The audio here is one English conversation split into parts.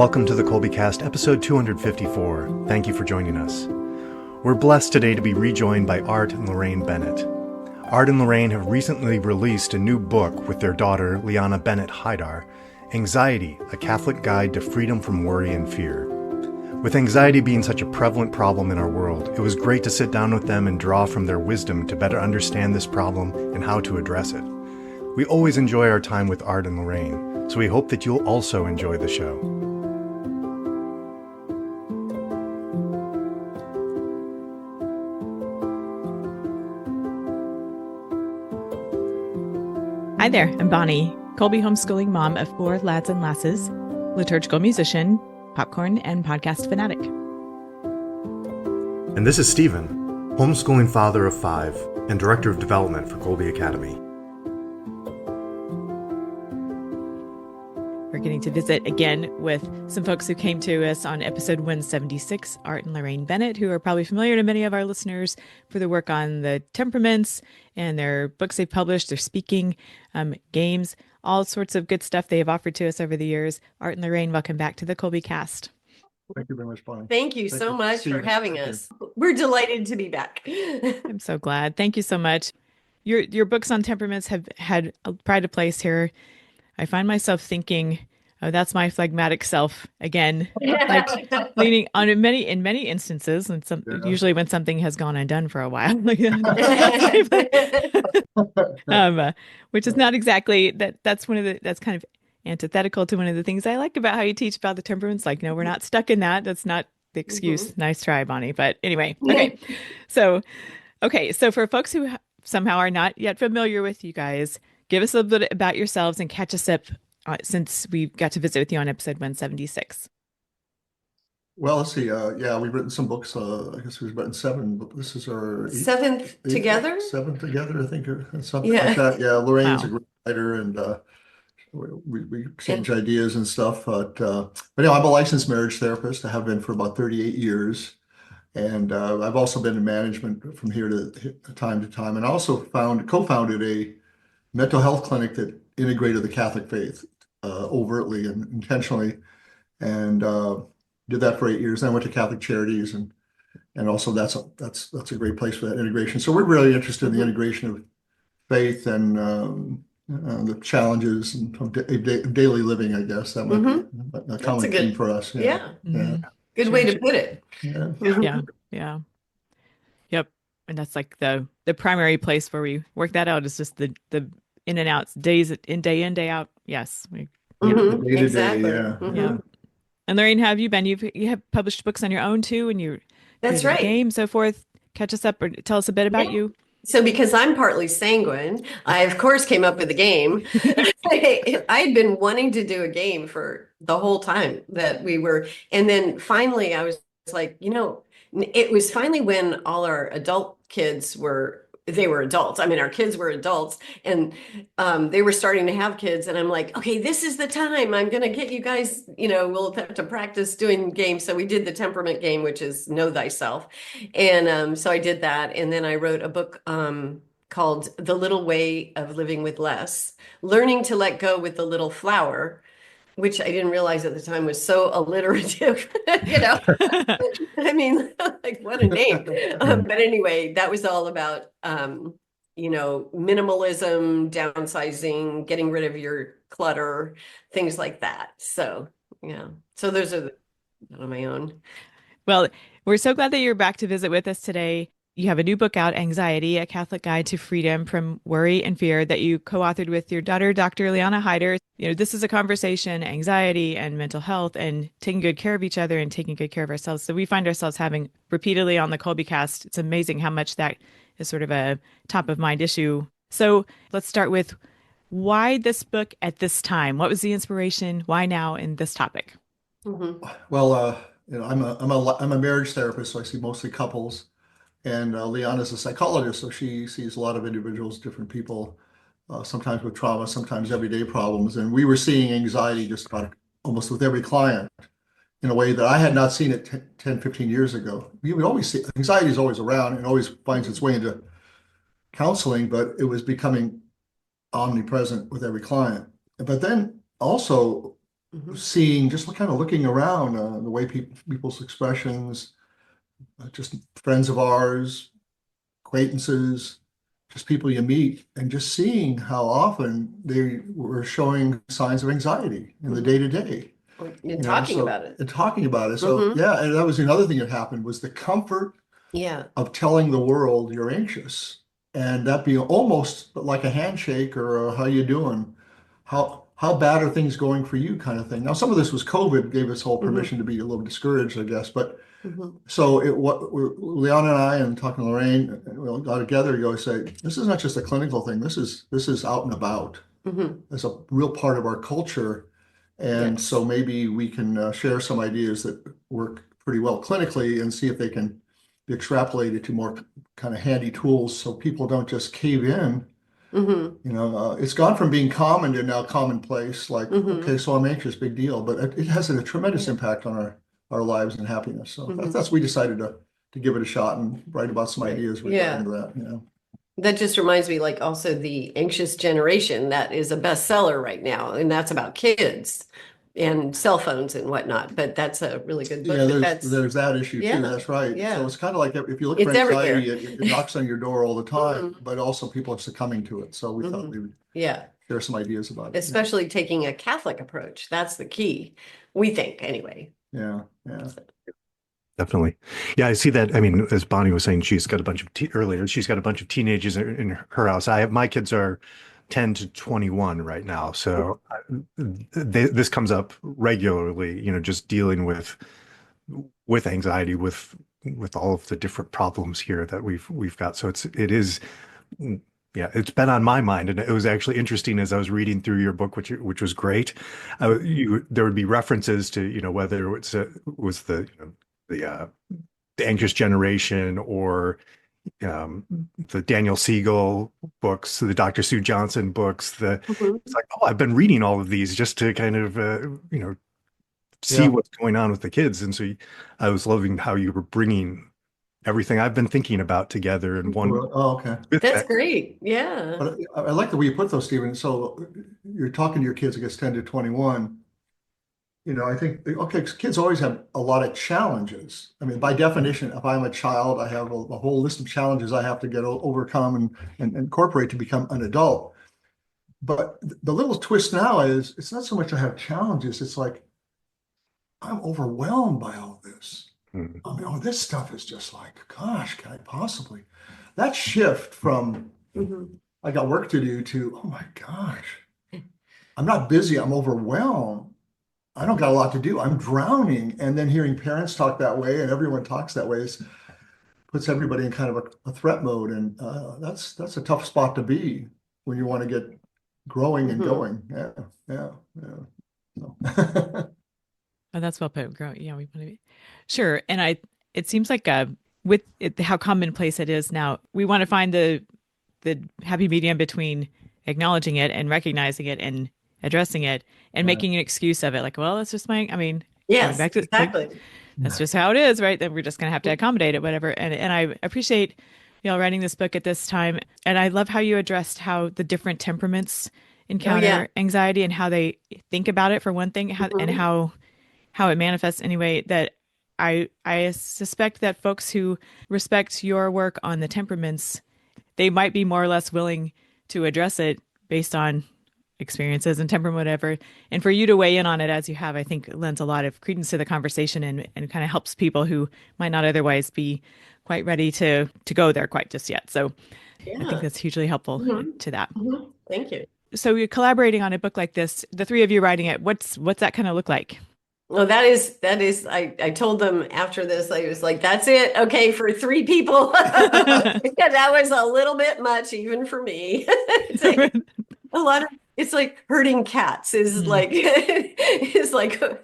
Welcome to the Kolbecast, episode 254. Thank you for joining us. We're blessed today to be rejoined by Art and Laraine Bennett. Art and Laraine have recently released a new book with their daughter, Lianna Bennett Haidar, Anxiety, a Catholic Guide to Freedom from Worry and Fear. With anxiety being such a prevalent problem in our world, it was great to sit down with them and draw from their wisdom to better understand this problem and how to address it. We always enjoy our time with Art and Laraine, so we hope that you'll also enjoy the show. Hi there, I'm Bonnie, Kolbe homeschooling mom of 4 lads and lasses, liturgical musician, popcorn, and podcast fanatic. And this is Stephen, homeschooling father of 5 and director of development for Kolbe Academy. We're getting to visit again with some folks who came to us on episode 176, Art and Laraine Bennett, who are probably familiar to many of our listeners for their work on the temperaments and their books they've published, their speaking, games, all sorts of good stuff they have offered to us over the years. Art and Laraine, welcome back to the Kolbecast. Thank you very much, Bonnie. Thank you so much for having us. We're delighted to be back. I'm so glad. Thank you so much. Your books on temperaments have had a pride of place here. I find myself thinking, oh, that's my phlegmatic self again, like leaning on in many instances, and usually when something has gone undone for a while, which is not exactly that's kind of antithetical to one of the things I like about how you teach about the temperaments. Like, no, we're not stuck in that. That's not the excuse. Mm-hmm. Nice try, Bonnie. But anyway, okay. So for folks who somehow are not yet familiar with you guys, give us a little bit about yourselves and catch us up since we got to visit with you on episode 176. Well, let's see. We've written some books. I guess we've written 7, but this is our seventh together, I think, or something like that. Yeah, Lorraine's a great writer, and we exchange ideas and stuff. But I'm a licensed marriage therapist. I have been for about 38 years. And I've also been in management from here to time, and I also co-founded a mental health clinic that integrated the Catholic faith overtly and intentionally, and did that for 8 years. Then I went to Catholic Charities, and also that's a great place for that integration. So we're really interested in the integration of faith and the challenges of daily living. I guess that might be a common theme for us. Yeah. Good way to put it. Yeah. Yep. And that's like the primary place where we work that out is just the in and outs, day in, day out. Yes. Exactly. Yeah. And Laraine, how have you been? You have published books on your own too, and that's right. Game, so forth. Catch us up or tell us a bit about you. So because I'm partly sanguine, I of course came up with a game. I had been wanting to do a game for the whole time that we were. And then finally I was like, it was finally when all our adult kids were adults. I mean, our kids were adults, and they were starting to have kids. And I'm like, okay, this is the time. I'm going to get you guys, we'll have to practice doing games. So we did the temperament game, which is Know Thyself. And so I did that. And then I wrote a book called The Little Way of Living with Less, Learning to Let Go with the Little Flower, which I didn't realize at the time was so alliterative, I mean, like, what a name. But anyway, that was all about, minimalism, downsizing, getting rid of your clutter, things like that. So, so those are on my own. Well, we're so glad that you're back to visit with us today. You have a new book out, Anxiety, a Catholic Guide to Freedom from Worry and Fear, that you co-authored with your daughter, Dr. Lianna Haidar. This is a conversation, anxiety and mental health, and taking good care of each other and taking good care of ourselves. So we find ourselves having repeatedly on the Kolbecast. It's amazing how much that is sort of a top of mind issue. So let's start with why this book at this time? What was the inspiration? Why now in this topic? Mm-hmm. Well, I'm a marriage therapist, so I see mostly couples. And Lianna's a psychologist, so she sees a lot of individuals, different people, sometimes with trauma, sometimes everyday problems. And we were seeing anxiety just about almost with every client in a way that I had not seen it 10, 15 years ago. We would always see anxiety is always around and always finds its way into counseling, but it was becoming omnipresent with every client. But then also seeing, just kind of looking around, the way people's expressions, just friends of ours, acquaintances, just people you meet, and just seeing how often they were showing signs of anxiety in the day to day. And talking about it. And talking about it. So yeah, and that was another thing that happened, was the comfort of telling the world you're anxious, and that being almost like a handshake or a, how you doing? How bad are things going for you, kind of thing. Now, some of this was COVID, gave us all permission to be a little discouraged, I guess. But so Lianna and I, and talking to Laraine, we all got together. You always say, this is not just a clinical thing. This is out and about. It's a real part of our culture. And so maybe we can share some ideas that work pretty well clinically, and see if they can be extrapolated to more kind of handy tools, so people don't just cave in. It's gone from being common to now commonplace. Like, okay, so I'm anxious, big deal, but it has a tremendous impact on our lives and happiness. So that's we decided to give it a shot and write about some ideas regarding that. That just reminds me, like, also the anxious generation, that is a bestseller right now, and that's about kids and cell phones and whatnot. But that's a really good book. Yeah, there's that issue too. That's right. Yeah. So it's kind of like, if you look for anxiety, it knocks on your door all the time, but also people are succumbing to it. So we thought we would share some ideas about it. Especially taking a Catholic approach. That's the key, we think, anyway. Yeah. Definitely. Yeah, I see that. I mean, as Bonnie was saying, she's got a bunch of earlier, she's got a bunch of teenagers in her house. My kids are 10 to 21 right now. So this comes up regularly, just dealing with anxiety, with all of the different problems here that we've got. So it's been on my mind. And it was actually interesting as I was reading through your book, which was great. There would be references to, whether it was the anxious generation, or the Daniel Siegel books, the Dr. Sue Johnson books. It's like, I've been reading all of these just to kind of see what's going on with the kids. And so I was loving how you were bringing everything I've been thinking about together in one. Oh, okay. That's great. Yeah. But I like the way you put those, Stephen. So you're talking to your kids, I guess, 10 to 21. I think, okay, kids always have a lot of challenges. I mean, by definition, if I'm a child, I have a whole list of challenges I have to overcome and incorporate to become an adult. But the little twist now is, it's not so much I have challenges, it's like, I'm overwhelmed by all this. I mean, this stuff is just like, gosh, can I possibly? That shift from, I got work to do, to, oh my gosh, I'm not busy, I'm overwhelmed. I don't got a lot to do. I'm drowning. And then hearing parents talk that way, and everyone talks that way, puts everybody in kind of a threat mode. And that's a tough spot to be when you want to get growing and going. Yeah. So. Oh, that's well put. Grow. Yeah, we want to be sure. And it seems like with how commonplace it is now, we want to find the happy medium between acknowledging it and recognizing it and addressing it and making an excuse of it. Like, well, that's just exactly. That's just how it is, right? Then we're just going to have to accommodate it, whatever. And I appreciate writing this book at this time. And I love how you addressed how the different temperaments encounter anxiety and how they think about it, for one thing, and how it manifests anyway. That I suspect that folks who respect your work on the temperaments, they might be more or less willing to address it based on experiences and temperament, whatever. And for you to weigh in on it as you have, I think lends a lot of credence to the conversation and kind of helps people who might not otherwise be quite ready to go there quite just yet. So I think that's hugely helpful to that. Thank you. So you're collaborating on a book like this, the three of you writing it. What's that kind of look like? Well, that is, I told them after this, I was like, that's it. Okay. For three people. That was a little bit much, even for me. It's like herding cats is like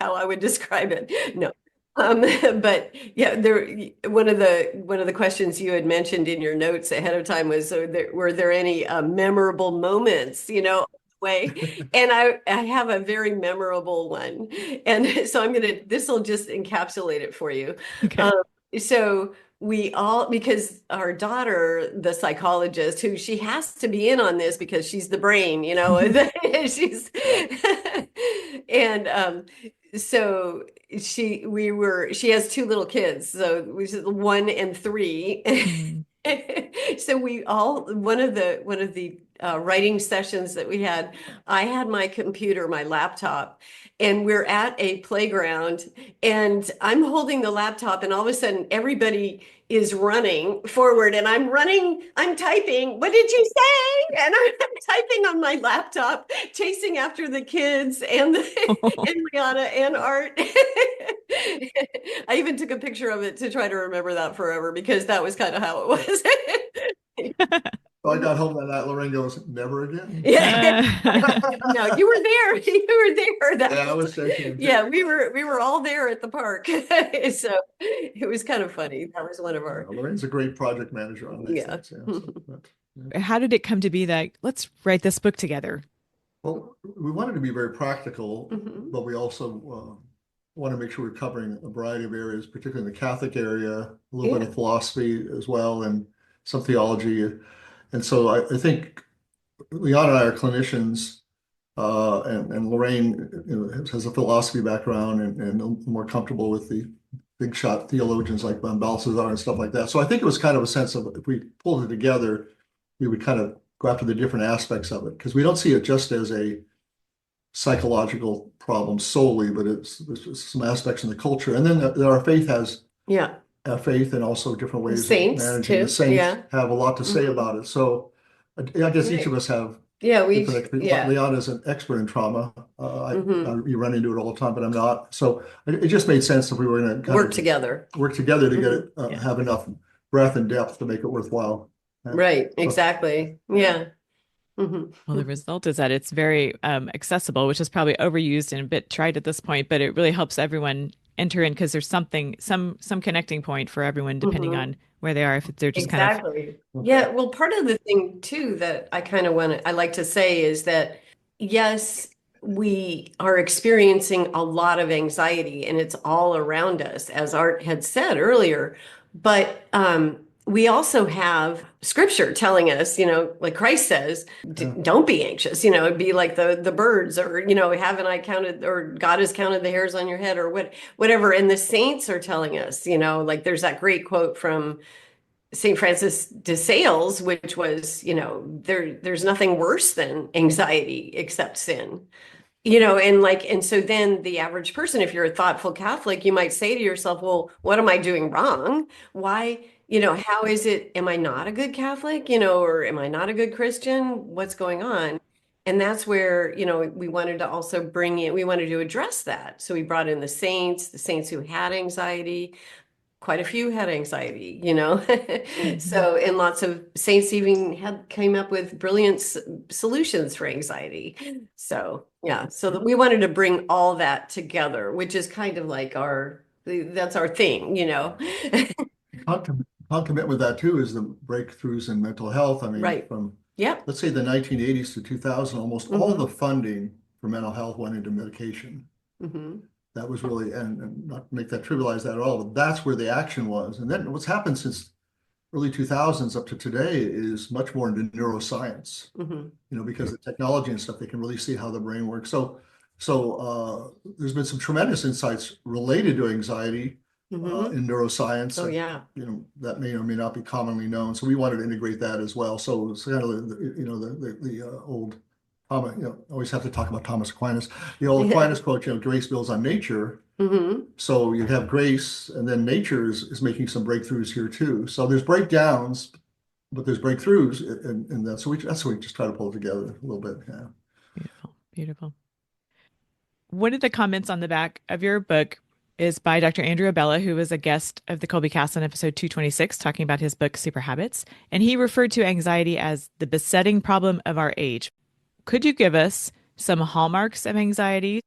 how I would describe it. No. But yeah, one of the questions you had mentioned in your notes ahead of time was, were there any memorable moments, way? And I have a very memorable one. And so this will just encapsulate it for you. Okay. So we all, because our daughter, the psychologist, who she has to be in on this because she's the brain, And so she has two little kids, so which is 1 and 3. Mm. So one of the writing sessions that we had, I had my computer, my laptop, and we're at a playground, and I'm holding the laptop, and all of a sudden everybody is running forward, and I'm typing, what did you say? And I'm typing on my laptop, chasing after the kids and Lianna and Art. I even took a picture of it to try to remember that forever, because that was kind of how it was. So I got home and that Laraine goes, never again. Yeah. No, you were there. You were there. Yeah, I was thinking. Yeah, we were all there at the park. So it was kind of funny. That was one of our. Lorraine's a great project manager on these things. Yeah, yeah. How did it come to be that let's write this book together? Well, we wanted to be very practical, Mm-hmm. but we also want to make sure we're covering a variety of areas, particularly in the Catholic area, a little bit of philosophy as well, and some theology. And so I think Lianna and I are clinicians, and Laraine has a philosophy background and more comfortable with the big shot theologians like Van Balthazar and stuff like that. So I think it was kind of a sense of, if we pulled it together, we would kind of go after the different aspects of it, because we don't see it just as a psychological problem solely, but it's some aspects in the culture. And then our faith has faith and also different ways of managing. The saints have a lot to say about it. So I guess each of us have Lianna is an expert in trauma. You run into it all the time, but I'm not. So it just made sense if we were going to work together to get it, have enough breadth and depth to make it worthwhile. Right, exactly. Yeah. Well, the result is that it's very accessible, which is probably overused and a bit trite at this point, but it really helps everyone enter in, because there's some connecting point for everyone, depending on where they are, if they're just kind of. Yeah, well, part of the thing too that I like to say is that, yes, we are experiencing a lot of anxiety and it's all around us, as Art had said earlier, but we also have scripture telling us, like Christ says, don't be anxious, be like the birds, or, haven't I counted, or God has counted the hairs on your head, or whatever. And the saints are telling us, like there's that great quote from St. Francis de Sales, which was, there's nothing worse than anxiety except sin. And so then the average person, if you're a thoughtful Catholic, you might say to yourself, well, what am I doing wrong? Why, how is it, am I not a good Catholic, or am I not a good Christian? What's going on? And that's where, we wanted to also we wanted to address that. So we brought in the saints who had anxiety. Quite a few had anxiety, So, and lots of saints even came up with brilliant solutions for anxiety. So, so we wanted to bring all that together, which is kind of like that's our thing, Concomitant with that too is the breakthroughs in mental health. I mean, from let's say the 1980s to 2000, almost all the funding for mental health went into medication. That was really, and not to make that trivialize that at all, but that's where the action was. And then what's happened since early 2000s up to today is much more into neuroscience, because the technology and stuff, they can really see how the brain works. So there's been some tremendous insights related to anxiety in neuroscience. That may or may not be commonly known. So we wanted to integrate that as well. So it's kind of the old always have to talk about Thomas Aquinas. The old Aquinas quote, grace builds on nature. So you have grace, and then nature is making some breakthroughs here too. So there's breakdowns, but there's breakthroughs, and that's what we just try to pull together a little bit. Yeah. Beautiful. One of the comments on the back of your book is by Dr. Andrew Abella, who was a guest of the Kolbecast on episode 226, talking about his book, Super Habits. And he referred to anxiety as the besetting problem of our age. Could you give us some hallmarks of anxiety?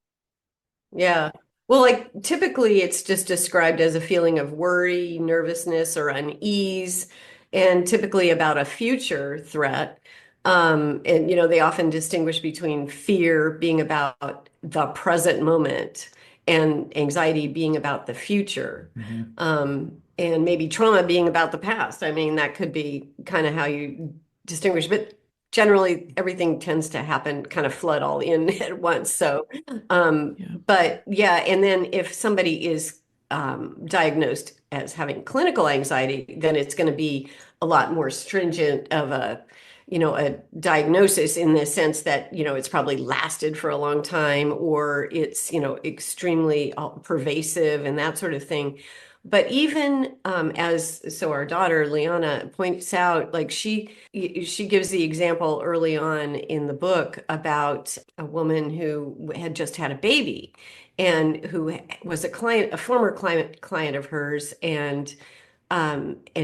Yeah. Well, typically it's just described as a feeling of worry, nervousness, or unease, and typically about a future threat. And, they often distinguish between fear being about the present moment and anxiety being about the future. And maybe trauma being about the past. I mean, that could be kind of how you distinguish. But generally everything tends to happen, kind of flood all in at once. So, Yeah. but yeah, and then if somebody is diagnosed as having clinical anxiety, then it's going to be a lot more stringent of a diagnosis in the sense that, it's probably lasted for a long time, or it's, extremely pervasive and that sort of thing. But even so our daughter Lianna points out, like she gives the example early on in the book about a woman who had just had a baby and who was a former client of hers, and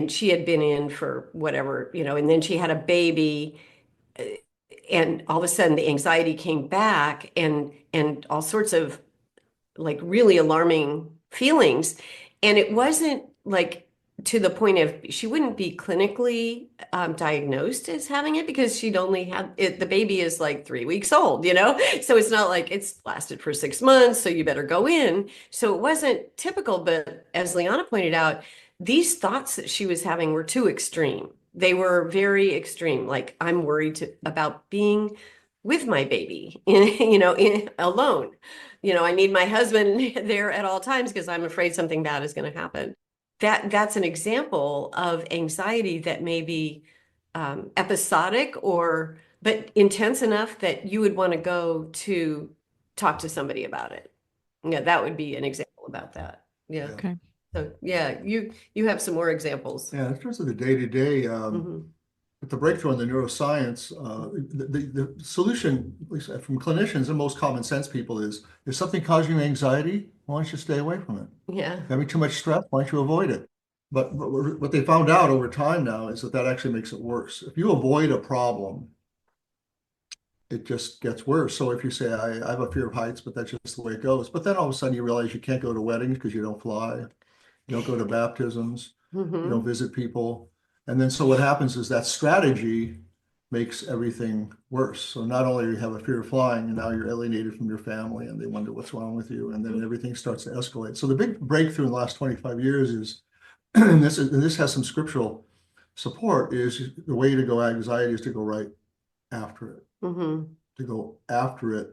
she had been in for whatever, and then she had a baby, and all of a sudden the anxiety came back, and all sorts of like really alarming feelings. And it wasn't like to the point of she wouldn't be clinically diagnosed as having it, because she'd only had it. The baby is like 3 weeks old, so it's not like it's lasted for 6 months, so you better go in. So it wasn't typical. But as Lianna pointed out, these thoughts that she was having were too extreme. They were very extreme. Like, I'm worried about being with my baby, alone. I need my husband there at all times because I'm afraid something bad is going to happen. That's an example of anxiety that may be episodic, but intense enough that you would want to go to talk to somebody about it. Yeah, that would be an example about that. Yeah. Okay. So yeah, you have some more examples. Yeah, in terms of the day-to-day, with the breakthrough in the neuroscience, the solution, at least from clinicians and most common sense people, is if something causing you anxiety, why don't you stay away from it? Yeah. Having too much stress, why don't you avoid it? But what they found out over time now is that actually makes it worse. If you avoid a problem, it just gets worse. So if you say, I have a fear of heights, but that's just the way it goes. But then all of a sudden you realize you can't go to weddings because you don't fly. You don't go to baptisms. You don't visit people. And then so what happens is that strategy makes everything worse. So not only do you have a fear of flying, and now you're alienated from your family and they wonder what's wrong with you. And then everything starts to escalate. So the big breakthrough in the last 25 years is, and this has some scriptural support, is the way to go anxiety is to go right after it. To go after it.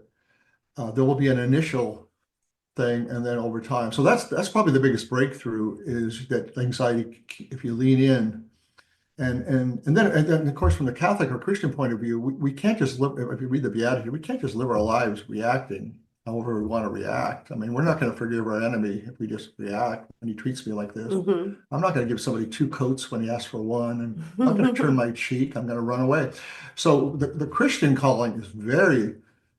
There will be an initial thing, and then over time. So that's probably the biggest breakthrough, is that anxiety, if you lean in, and then of course from the Catholic or Christian point of view, we can't just live. If you read the Beatitude, we can't just live our lives reacting however we want to react. I mean, we're not going to forgive our enemy if we just react when he treats me like this. I'm not going to give somebody 2 coats when he asks for 1, and I'm not going to turn my cheek. I'm going to run away. So the Christian calling is very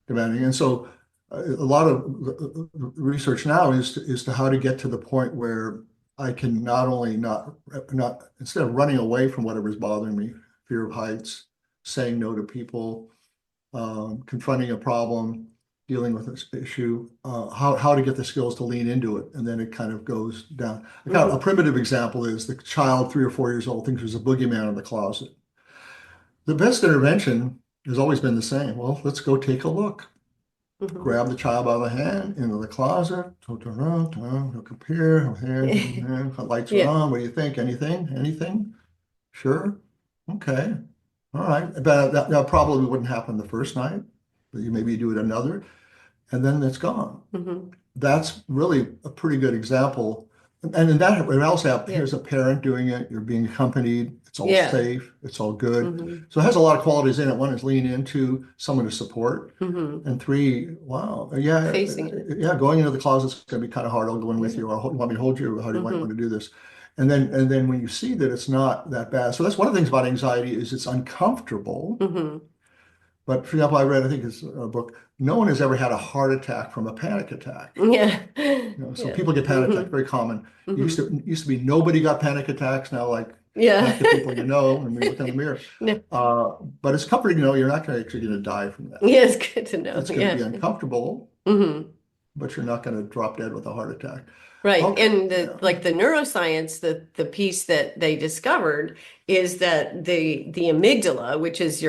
demanding, and so a lot of the research now is to how to get to the point where I can not only not instead of running away from whatever's bothering me, fear of heights, saying no to people, confronting a problem, dealing with this issue, how to get the skills to lean into it, and then it kind of goes down. A primitive example is the child 3 or 4 years old thinks there's a boogeyman in the closet. The best intervention has always been the same. Well, let's go take a look. Grab the child by the hand into the closet. Look up here, lights are on. What do you think? Anything? Sure. Okay. All right. But that probably wouldn't happen the first night, but maybe you do it another, and then it's gone. That's really a pretty good example. And in that, it also here's a parent doing it. You're being accompanied. It's all safe. It's all good. So it has a lot of qualities in it. 1 is lean into someone to support, and 3, wow, facing it. Going into the closet's going to be kind of hard. I'll go in with you, or you want me to hold you, or how do you want to do this? And then when you see that it's not that bad, so that's one of the things about anxiety, is it's uncomfortable. But for example, I read, I think it's a book, no one has ever had a heart attack from a panic attack. So people get panic attack, very common. It used to be nobody got panic attacks. Now, like half the people and we look in the mirror. But it's comforting to know you're not actually going to die from that. Yeah, it's good to know. It's going to be uncomfortable, but you're not going to drop dead with a heart attack. Right. Okay. And the neuroscience, the piece that they discovered is that the amygdala, which is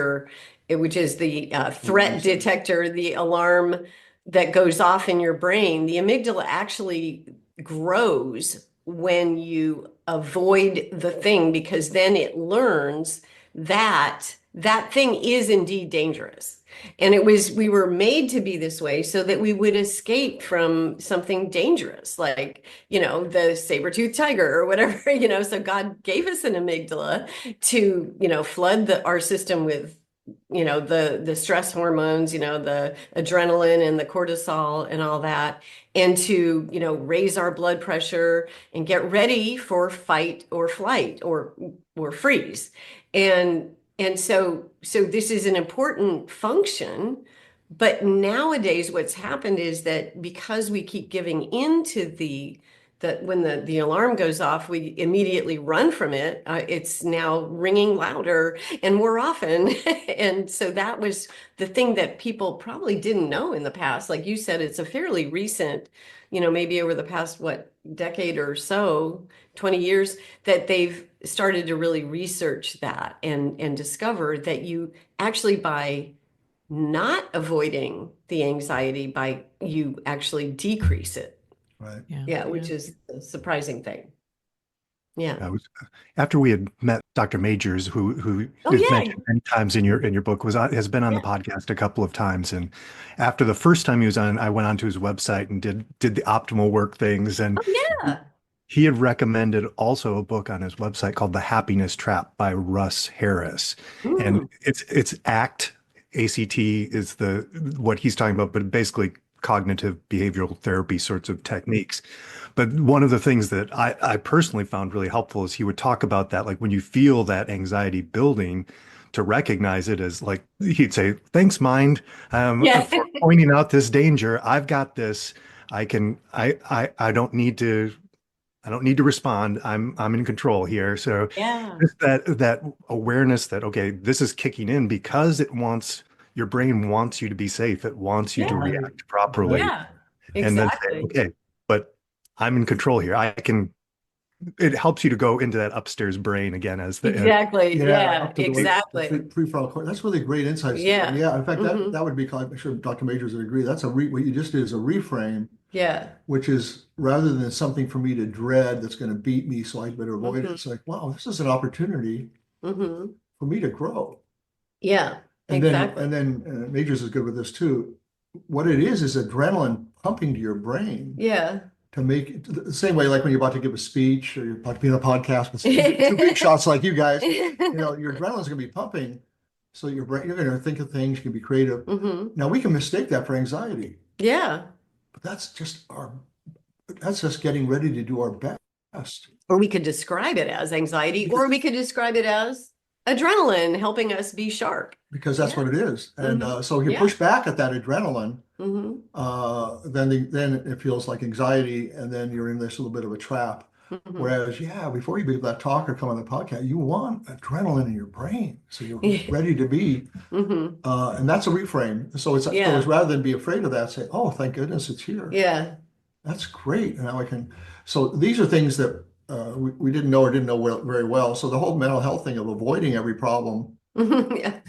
the threat detector, the alarm that goes off in your brain, the amygdala actually grows when you avoid the thing, because then it learns that that thing is indeed dangerous. And we were made to be this way so that we would escape from something dangerous, like, the saber-toothed tiger or whatever, so God gave us an amygdala to, flood our system with, the stress hormones, the adrenaline and the cortisol and all that, and to, raise our blood pressure and get ready for fight or flight or freeze. And so this is an important function, but nowadays what's happened is that because we keep giving into when the alarm goes off, we immediately run from it. It's now ringing louder and more often. And so that was the thing that people probably didn't know in the past. Like you said, it's a fairly recent, maybe over the past, decade or so, 20 years, that they've started to really research that and discover that you actually, by not avoiding the anxiety, you actually decrease it. Right. Yeah, which is a surprising thing. Yeah. After we had met Dr. Majors, who is mentioned many times in your book, has been on the podcast a couple of times. And after the first time he was on, I went onto his website and did the optimal work things. And he had recommended also a book on his website called The Happiness Trap by Russ Harris. And it's ACT is what he's talking about, but basically cognitive behavioral therapy sorts of techniques. But one of the things that I personally found really helpful is he would talk about that, like when you feel that anxiety building, to recognize it as, like, he'd say, "Thanks, mind, for pointing out this danger. I've got this. I don't need to respond. I'm in control here." So just that awareness that, okay, this is kicking in because your brain wants you to be safe. It wants you to react properly. Yeah, exactly. And then say, okay, but I'm in control here. It helps you to go into that upstairs brain again exactly. Exactly. Prefrontal cortex. That's really great insights. Yeah. In fact, that would be, I'm sure Dr. Majors would agree. That's what you just did is a reframe. Yeah. Which is, rather than something for me to dread that's going to beat me, so I better avoid it. It's like, wow, this is an opportunity for me to grow. Yeah. And then Majors is good with this too. What it is adrenaline pumping to your brain. Yeah. To make it the same way, like when you're about to give a speech or you're about to be on a podcast with two big shots like you guys, your adrenaline's going to be pumping. So your brain, you're going to think of things, you can be creative. Now we can mistake that for anxiety. Yeah. But that's just getting ready to do our best. Or we could describe it as anxiety, or we could describe it as adrenaline helping us be sharp. Because that's what it is. And so you push back at that adrenaline, then it feels like anxiety, and then you're in this little bit of a trap. Whereas, before you be that talk or come on the podcast, you want adrenaline in your brain. So you're ready to be. And that's a reframe. So it's rather than be afraid of that, say, oh, thank goodness it's here. Yeah. That's great. And now I can. So these are things that we didn't know very well. So the whole mental health thing of avoiding every problem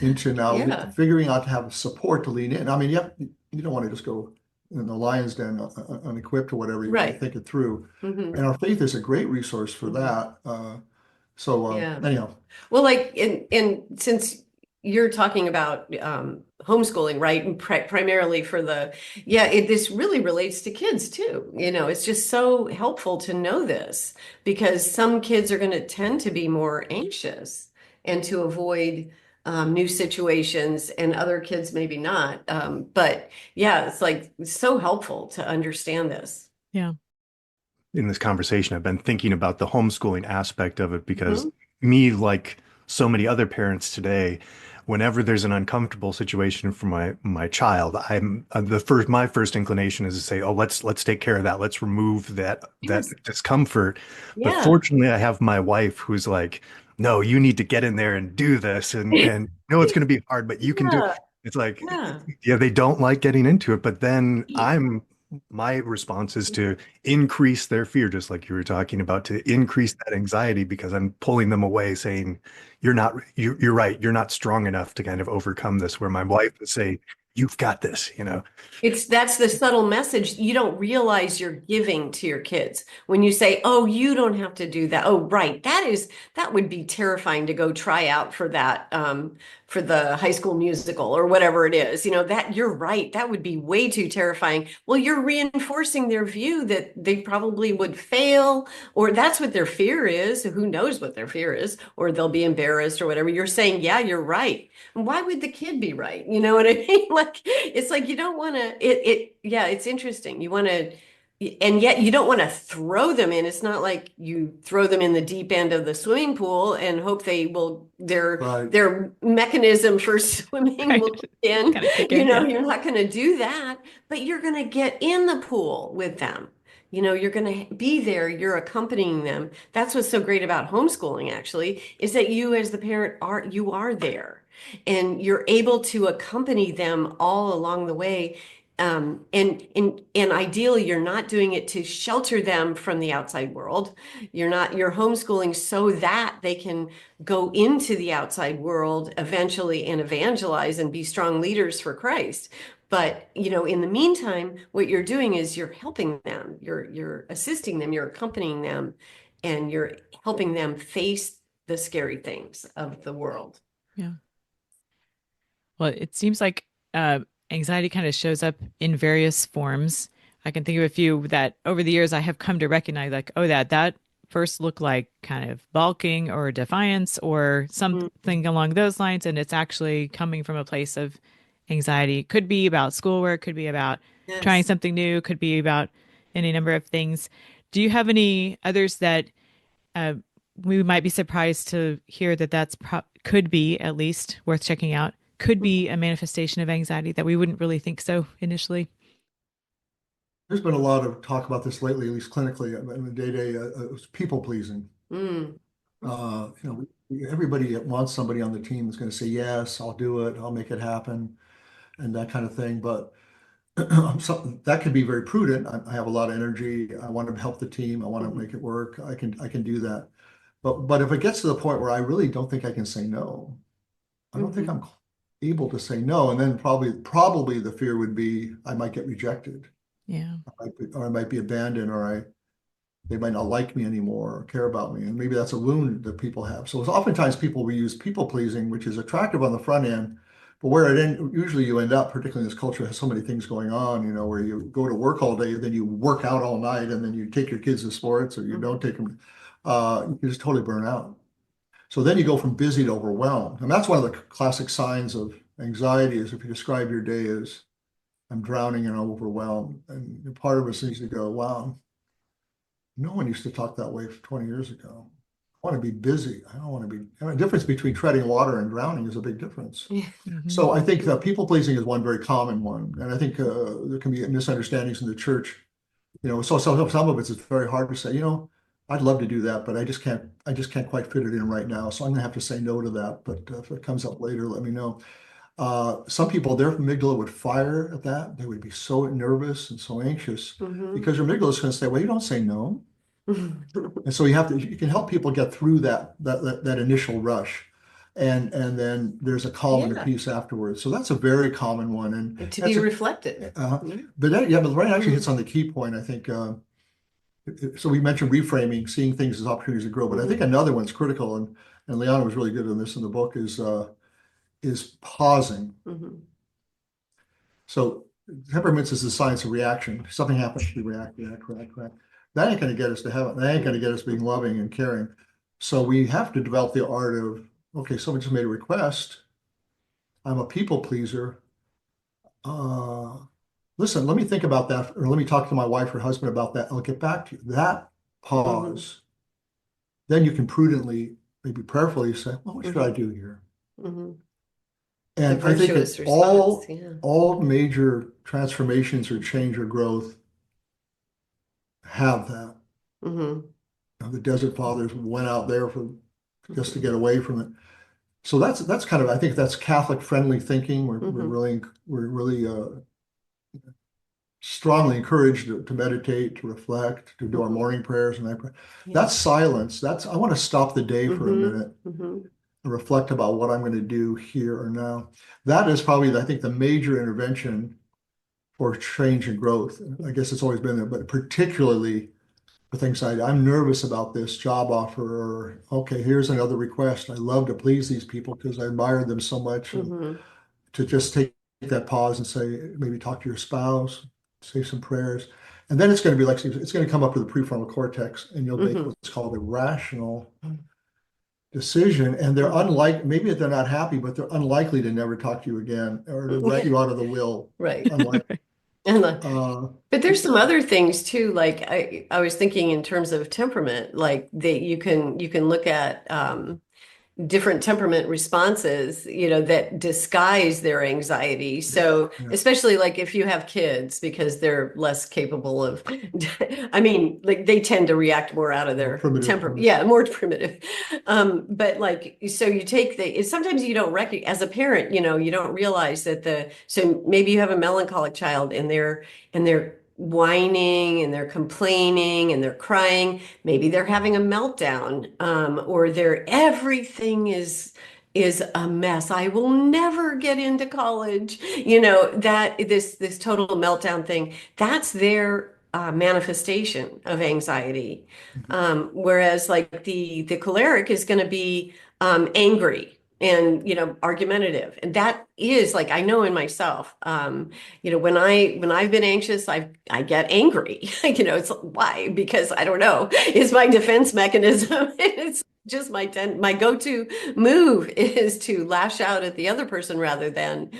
into now figuring out to have support to lean in. I mean, you don't want to just go in the lion's den unequipped or whatever. You want to think it through. And our faith is a great resource for that. Anyhow. Well, and since you're talking about homeschooling, right? And primarily for this really relates to kids too. It's just so helpful to know this, because some kids are going to tend to be more anxious and to avoid new situations, and other kids maybe not. But it's so helpful to understand this. Yeah. In this conversation, I've been thinking about the homeschooling aspect of it, because me, like so many other parents today, whenever there's an uncomfortable situation for my child, my first inclination is to say, oh, let's take care of that. Let's remove that discomfort. Yeah. But fortunately, I have my wife who's like, no, you need to get in there and do this. And it's going to be hard, but you can do it. It's like, they don't like getting into it. But then my response is to increase their fear, just like you were talking about, to increase that anxiety, because I'm pulling them away saying, you're right. You're not strong enough to kind of overcome this, where my wife would say, you've got this, you know. That's the subtle message you don't realize you're giving to your kids when you say, "Oh, you don't have to do that." Oh, right. That would be terrifying to go try out for that for the High School Musical or whatever it is. You know, that you're right. That would be way too terrifying. Well, you're reinforcing their view that they probably would fail, or that's what their fear is. Who knows what their fear is, or they'll be embarrassed or whatever. You're saying, "Yeah, you're right." Why would the kid be right? You know what I mean? Like, it's like you don't want to, yeah, it's interesting. You want to, and yet you don't want to throw them in. It's not like you throw them in the deep end of the swimming pool and hope their mechanism for swimming will kick in. You know, you're not going to do that, but you're going to get in the pool with them. You know, you're going to be there, you're accompanying them. That's what's so great about homeschooling, actually, is that you as the parent are there. And you're able to accompany them all along the way. And ideally, you're not doing it to shelter them from the outside world. You're homeschooling so that they can go into the outside world eventually and evangelize and be strong leaders for Christ. But, you know, in the meantime, what you're doing is you're helping them, you're assisting them, you're accompanying them, and you're helping them face the scary things of the world. Yeah. Well, it seems like anxiety kind of shows up in various forms. I can think of a few that over the years I have come to recognize, like, oh, that first looked like kind of balking or defiance or something along those lines. And it's actually coming from a place of anxiety. Could be about schoolwork, could be about trying something new, could be about any number of things. Do you have any others that we might be surprised to hear that could be at least worth checking out? Could be a manifestation of anxiety that we wouldn't really think so initially? There's been a lot of talk about this lately, at least clinically, in the day-to-day, it was people pleasing. You know, everybody wants somebody on the team that's going to say, yes, I'll do it, I'll make it happen, and that kind of thing. But that could be very prudent. I have a lot of energy. I want to help the team. I want to make it work. I can do that. But if it gets to the point where I really don't think I can say no, I don't think I'm able to say no. And then probably the fear would be I might get rejected. Yeah. I might be abandoned, or they might not like me anymore or care about me. And maybe that's a wound that people have. So oftentimes people will use people pleasing, which is attractive on the front end, but where usually you end up, particularly in this culture, has so many things going on, you know, where you go to work all day, then you work out all night, and then you take your kids to sports, or you don't take them. You just totally burn out. So then you go from busy to overwhelmed. And that's one of the classic signs of anxiety, is if you describe your day as, I'm drowning and I'm overwhelmed. And part of us needs to go, wow, no one used to talk that way 20 years ago. I want to be busy. I don't want to be, the difference between treading water and drowning is a big difference. So I think people pleasing is one very common one. And I think there can be misunderstandings in the church. You know, so some of it's very hard to say, you know, I'd love to do that, but I just can't quite fit it in right now. So I'm gonna have to say no to that. But if it comes up later, let me know. Some people, their amygdala would fire at that. They would be so nervous and so anxious because your amygdala is going to say, well, you don't say no. And so you can help people get through that initial rush. And then there's a calm and a peace afterwards. So that's a very common one. And to be reflected. But Laraine actually hits on the key point, I think. So we mentioned reframing, seeing things as opportunities to grow. But I think another one's critical, and Lianna was really good on this in the book, is pausing. So temperaments is the science of reaction. Something happens, we react. That ain't going to get us to heaven. That ain't going to get us being loving and caring. So we have to develop the art of, okay, someone just made a request. I'm a people pleaser. Listen, let me think about that, or let me talk to my wife or husband about that. I'll get back to you. That pause. Then you can prudently, maybe prayerfully say, well, what should I do here? And I think that all major transformations or change or growth have that. You know, the Desert Fathers went out there just to get away from it. So that's kind of, I think that's Catholic friendly thinking. We're really strongly encouraged to meditate, to reflect, to do our morning prayers and night prayers. That's silence. I want to stop the day for a minute. reflect about what I'm going to do here or now. That is probably, I think, the major intervention for change and growth. I guess it's always been there, but particularly with anxiety. I'm nervous about this job offer, or okay, here's another request. I love to please these people because I admire them so much. And to just take that pause and say, maybe talk to your spouse, say some prayers. And then it's going to be like, it's going to come up to the prefrontal cortex, and you'll make what's called a rational decision. And they're maybe they're not happy, but they're unlikely to never talk to you again or to let you out of the will. Right. Unlikely. But there's some other things too. Like I was thinking in terms of temperament, like that you can look at different temperament responses, that disguise their anxiety. So especially like if you have kids, because they're less capable of, I mean, like they tend to react more out of their temperament. Yeah, more primitive. But like, so you take sometimes you don't recognize, as a parent, you don't realize that so maybe you have a melancholic child and they're whining and they're complaining and they're crying. Maybe they're having a meltdown, or everything is a mess. I will never get into college. That this total meltdown thing, that's their manifestation of anxiety. Whereas like the choleric is going to be angry and argumentative, and that is like, I know in myself, when I've been anxious, I get angry. It's why? Because I don't know, it's my defense mechanism. It's just my go-to move is to lash out at the other person rather than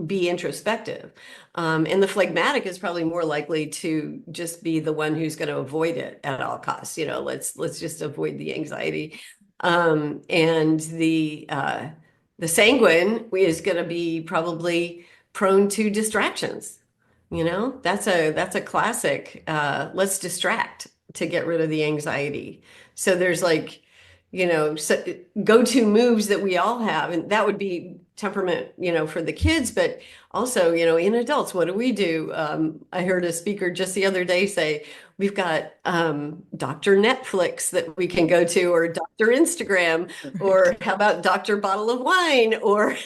be introspective. And the phlegmatic is probably more likely to just be the one who's going to avoid it at all costs. Let's just avoid the anxiety. And the sanguine is going to be probably prone to distractions. That's a classic. Let's distract to get rid of the anxiety. So there's like, go-to moves that we all have, and that would be temperament, for the kids, but also, in adults, what do we do? I heard a speaker just the other day say, we've got Dr. Netflix that we can go to, or Dr. Instagram, or how about Dr. Bottle of Wine, or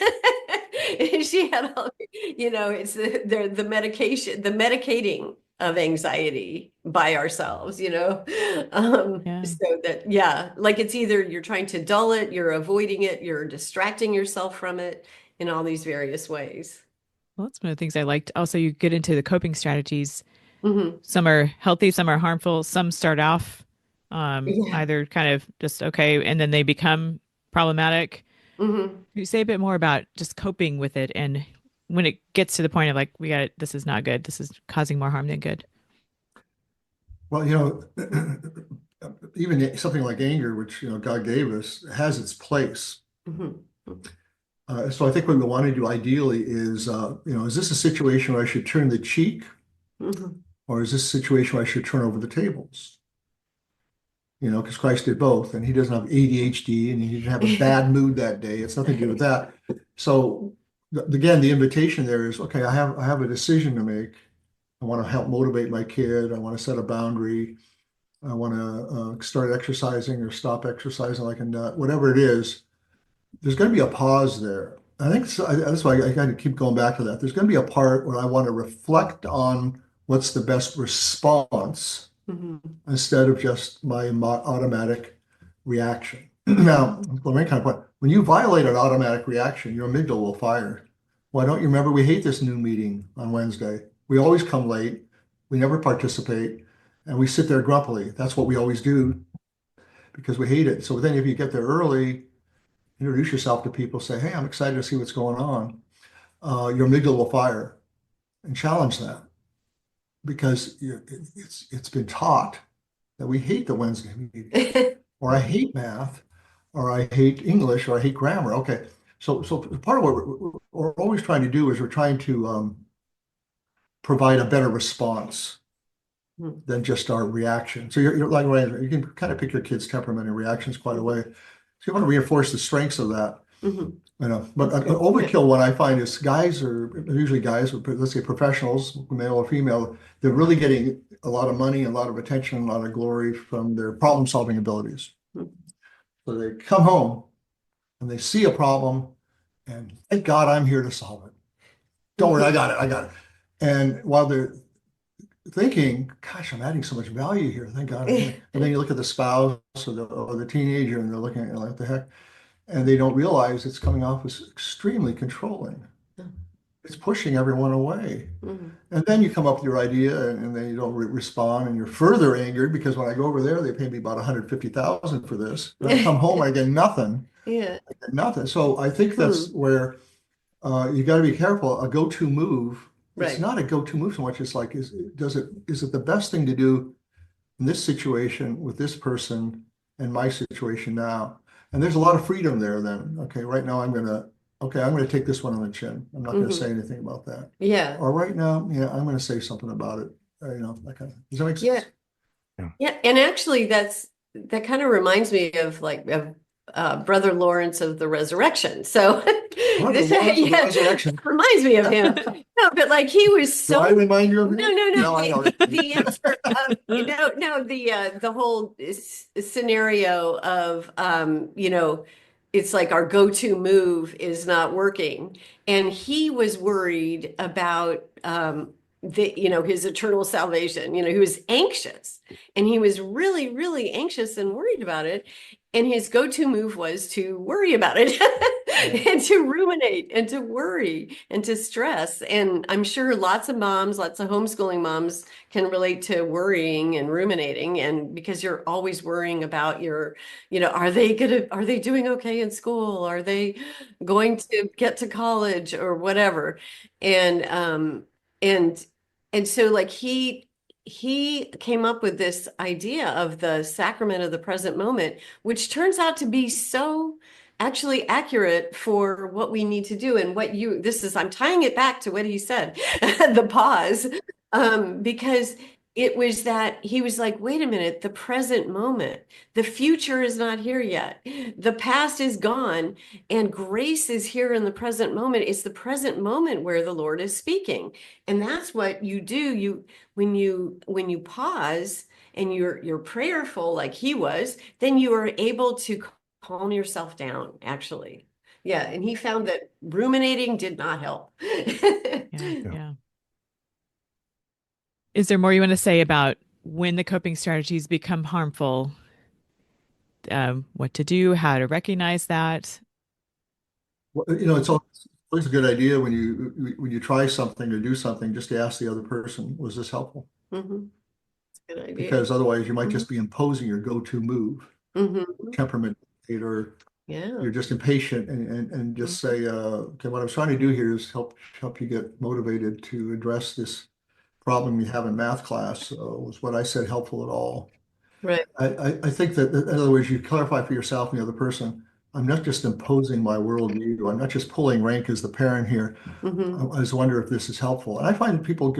she had all, it's the medication, the medicating of anxiety by ourselves, so that, like it's either you're trying to dull it, you're avoiding it, you're distracting yourself from it in all these various ways. Well, that's one of the things I liked. Also, you get into the coping strategies. Some are healthy, some are harmful. Some start off either kind of just okay, and then they become problematic. You say a bit more about just coping with it, and when it gets to the point of like, this is not good. This is causing more harm than good. Well, even something like anger, which God gave us, has its place. So I think what we want to do ideally is, is this a situation where I should turn the cheek, or is this a situation where I should turn over the tables? Because Christ did both, and he doesn't have ADHD, and he didn't have a bad mood that day. It's nothing to do with that. So again, the invitation there is, okay, I have a decision to make. I want to help motivate my kid. I want to set a boundary. I want to start exercising or stop exercising like a nut, whatever it is. There's going to be a pause there. I think that's why I kind of keep going back to that. There's going to be a part where I want to reflect on what's the best response instead of just my automatic reaction. Now, when you violate an automatic reaction, your amygdala will fire. Why don't you remember we hate this new meeting on Wednesday? We always come late. We never participate. And we sit there grumpily. That's what we always do because we hate it. So then if you get there early, introduce yourself to people, say, hey, I'm excited to see what's going on. Your amygdala will fire and challenge that because it's been taught that we hate the Wednesday meeting, or I hate math, or I hate English, or I hate grammar. Okay, so part of what we're always trying to do is we're trying to provide a better response than just our reaction. So you're like, you can kind of pick your kid's temperament and reactions quite a way. So you want to reinforce the strengths of that. But an overkill one I find is usually guys, let's say professionals, male or female, they're really getting a lot of money, a lot of attention, a lot of glory from their problem-solving abilities. So they come home and they see a problem, and thank God I'm here to solve it. Don't worry, I got it, I got it. And while they're thinking, gosh, I'm adding so much value here, thank God I'm here. And then you look at the spouse or the teenager, and they're looking at it like, the heck? And they don't realize it's coming off as extremely controlling. It's pushing everyone away. And then you come up with your idea, and then you don't respond, and you're further angered because when I go over there, they pay me about 150,000 for this. And I come home, I get nothing. Yeah. I get nothing. So I think that's where you got to be careful. A go-to move. It's Right. not a go-to move so much. It's like, is it the best thing to do in this situation with this person and my situation now? And there's a lot of freedom there then. Okay, right now I'm gonna take this one on the chin. I'm not gonna say anything about that. Yeah. Or right now, yeah, I'm gonna say something about it. That kind of, does that make sense? Yeah. And actually that kind of reminds me of Brother Lawrence of the Resurrection. So Brother Lawrence of the Resurrection. reminds me of him. No, but like he was Do so I remind you of him? no. I know. The answer of the whole scenario of it's like our go-to move is not working, and he was worried about his eternal salvation. He was anxious, and he was really, really anxious and worried about it. And his go-to move was to worry about it and to ruminate and to worry and to stress. And I'm sure lots of homeschooling moms can relate to worrying and ruminating. And because you're always worrying about are they doing okay in school? Are they going to get to college or whatever? And so like he came up with this idea of the sacrament of the present moment, which turns out to be so actually accurate for what we need to do. And I'm tying it back to what he said, the pause, because it was that he was like, wait a minute, the present moment, the future is not here yet. The past is gone, and grace is here in the present moment. It's the present moment where the Lord is speaking. And that's what you do. When you pause and you're prayerful like he was, then you are able to calm yourself down, actually. Yeah. And he found that ruminating did not help. Yeah. Is there more you want to say about when the coping strategies become harmful? What to do, how to recognize that? Well, it's always a good idea when you try something or do something, just to ask the other person, was this helpful? That's a good idea. Because otherwise you might just be imposing your go-to move, temperament, or you're just impatient and just say, okay, what I was trying to do here is help you get motivated to address this problem you have in math class. Was what I said helpful at all? Right. I think that, in other words, you clarify for yourself and the other person, I'm not just imposing my worldview. I'm not just pulling rank as the parent here. I just wonder if this is helpful. And I find people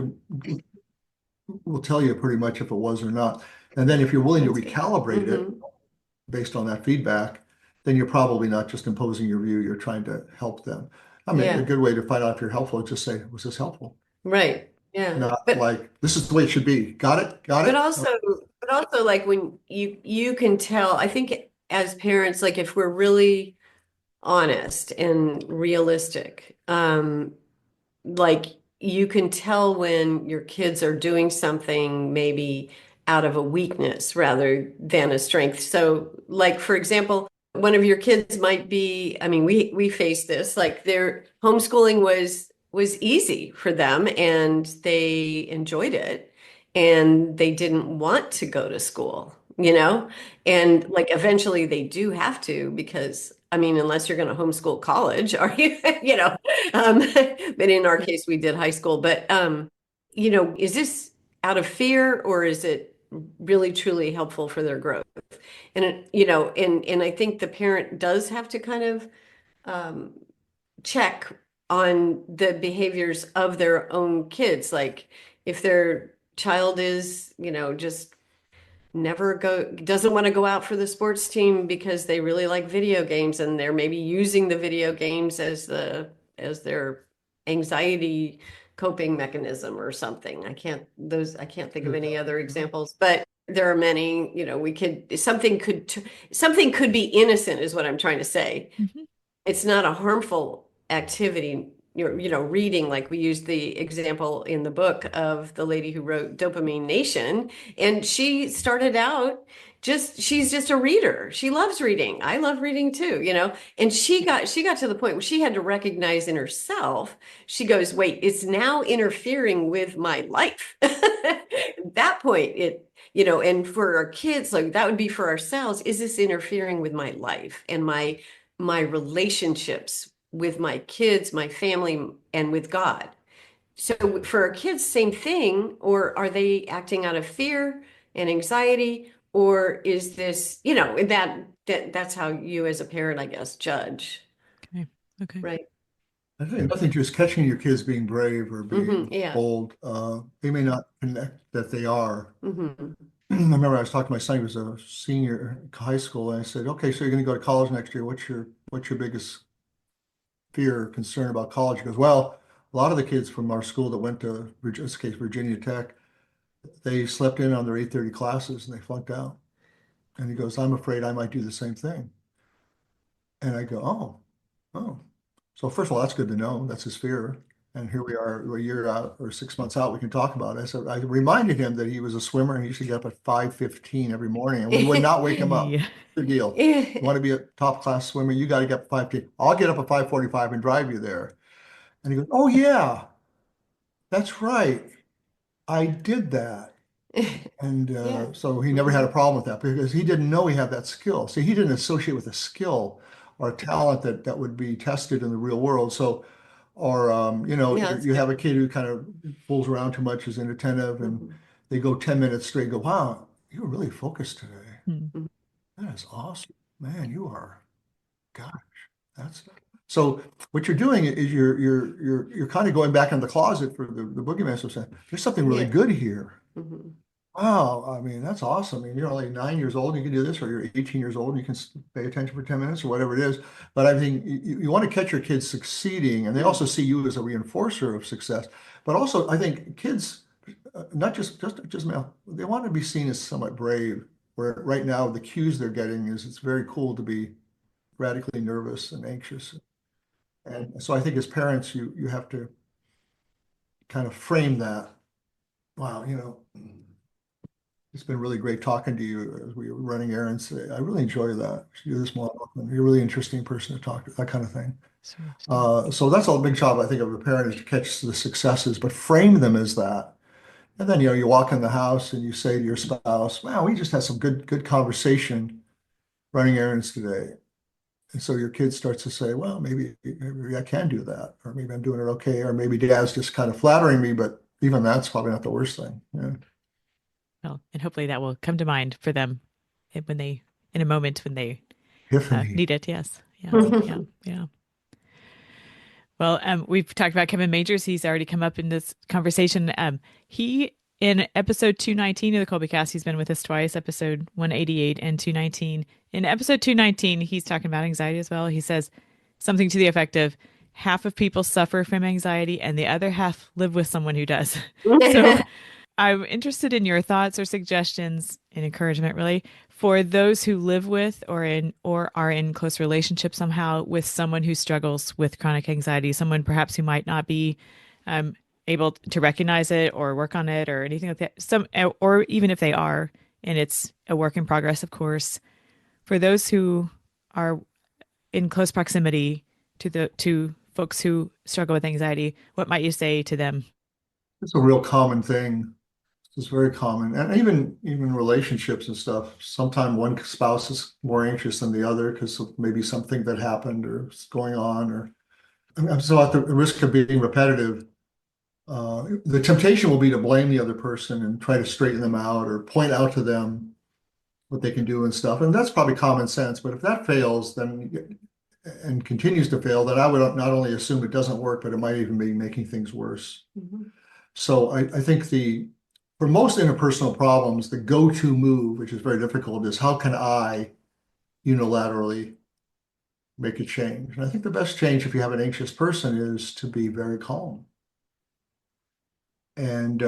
will tell you pretty much if it was or not. And then if you're willing to recalibrate it based on that feedback, then you're probably not just imposing your view. You're trying to help them. I mean, a good way to find out if you're helpful is just say, was this helpful? Right. Yeah. Not like, this is the way it should be. Got it? But also like when you can tell, I think as parents, like if we're really honest and realistic, like you can tell when your kids are doing something maybe out of a weakness rather than a strength. So like, for example, one of your kids might be, I mean, we face this, like their homeschooling was easy for them and they enjoyed it and they didn't want to go to school, and like eventually they do have to, because I mean, unless you're going to homeschool college, are you, but in our case, we did high school, but, is this out of fear or is it really truly helpful for their growth? And, and I think the parent does have to kind of, check on the behaviors of their own kids. Like if their child is, just doesn't want to go out for the sports team because they really like video games and they're maybe using the video games as their anxiety coping mechanism or something. I can't think of any other examples, but there are many, something could be innocent is what I'm trying to say. Mm-hmm. It's not a harmful activity. Reading, like we used the example in the book of the lady who wrote Dopamine Nation, and she started out she's just a reader. She loves reading. I love reading too, and she got to the point where she had to recognize in herself, she goes, wait, it's now interfering with my life. At that point, and for our kids, like that would be for ourselves, is this interfering with my life and my relationships with my kids, my family, and with God? So for our kids, same thing. Or are they acting out of fear and anxiety? Or is this, that's how you as a parent, I guess, judge. Okay. Right. I think just catching your kids being brave or being Yeah. bold, they may not connect that they are. Mm-hmm. I remember I was talking to my son, he was a senior in high school, and I said, okay, so you're going to go to college next year. What's your biggest fear or concern about college? He goes, well, a lot of the kids from our school that went to, in this case, Virginia Tech, they slept in on their 8:30 classes and they flunked out. And he goes, I'm afraid I might do the same thing. And I go, oh. So first of all, that's good to know. That's his fear. And here we are a year out or 6 months out, we can talk about it. So I reminded him that he was a swimmer and he used to get up at 5:15 every morning, and we would not wake him up. Yeah. Good deal. You want to be a top class swimmer, you got to get up at 5:15. I'll get up at 5:45 and drive you there. And he goes, oh yeah, that's right. I did that. And Yeah. so he never had a problem with that because he didn't know he had that skill. See, he didn't associate with a skill or a talent that would be tested in the real world. So, or Yeah, that's you have a good. kid who kind of fools around too much, is inattentive, and Mhm. they go 10 minutes straight and go, wow, you were really focused today. Mm-hmm. That is awesome. Man, you are, gosh, that's so what you're doing is you're kind of going back in the closet for the boogeyman. So saying, there's something really Yeah. good here. Mhm. Wow, I mean, that's awesome. I mean, you're only 9 years old, you can do this, or you're 18 years old, and you can pay attention for 10 minutes or whatever it is. But I think you want to catch your kids succeeding, and they also see you as a reinforcer of success. But also, I think kids, not just male, they want to be seen as somewhat brave. Where right now the cues they're getting is it's very cool to be radically nervous and anxious. And so I think as parents, you have to kind of frame that. Wow, it's been really great talking to you as we were running errands today. I really enjoy that. You do this more often. You're a really interesting person to talk to, that kind of thing. So that's a big job, I think, of a parent, is to catch the successes, but frame them as that. And then, you walk in the house and you say to your spouse, wow, we just had some good conversation running errands today. And so your kid starts to say, well, maybe I can do that, or maybe I'm doing it okay, or maybe dad's just kind of flattering me, but even that's probably not the worst thing. Yeah. Well, and hopefully that will come to mind for them in a moment when they Epiphany. need it. Yes. Yeah. Well, we've talked about Kevin Majors. He's already come up in this conversation. He, in episode 219 of the Kolbecast, he's been with us twice, episode 188 and 219. In episode 219, he's talking about anxiety as well. He says something to the effect of, half of people suffer from anxiety and the other half live with someone who does. So I'm interested in your thoughts or suggestions and encouragement, really, for those who live with or are in close relationship somehow with someone who struggles with chronic anxiety, someone perhaps who might not be able to recognize it or work on it or anything like that. Or even if they are, and it's a work in progress, of course. For those who are in close proximity to folks who struggle with anxiety, what might you say to them? It's a real common thing. It's very common. And even relationships and stuff. Sometimes one spouse is more anxious than the other because of maybe something that happened or is going on, or I'm so at the risk of being repetitive. The temptation will be to blame the other person and try to straighten them out or point out to them what they can do and stuff. And that's probably common sense. But if that fails, then and continues to fail, then I would not only assume it doesn't work, but it might even be making things worse. Mhm. So I think for most interpersonal problems, the go-to move, which is very difficult, is how can I unilaterally make a change? And I think the best change if you have an anxious person is to be very calm and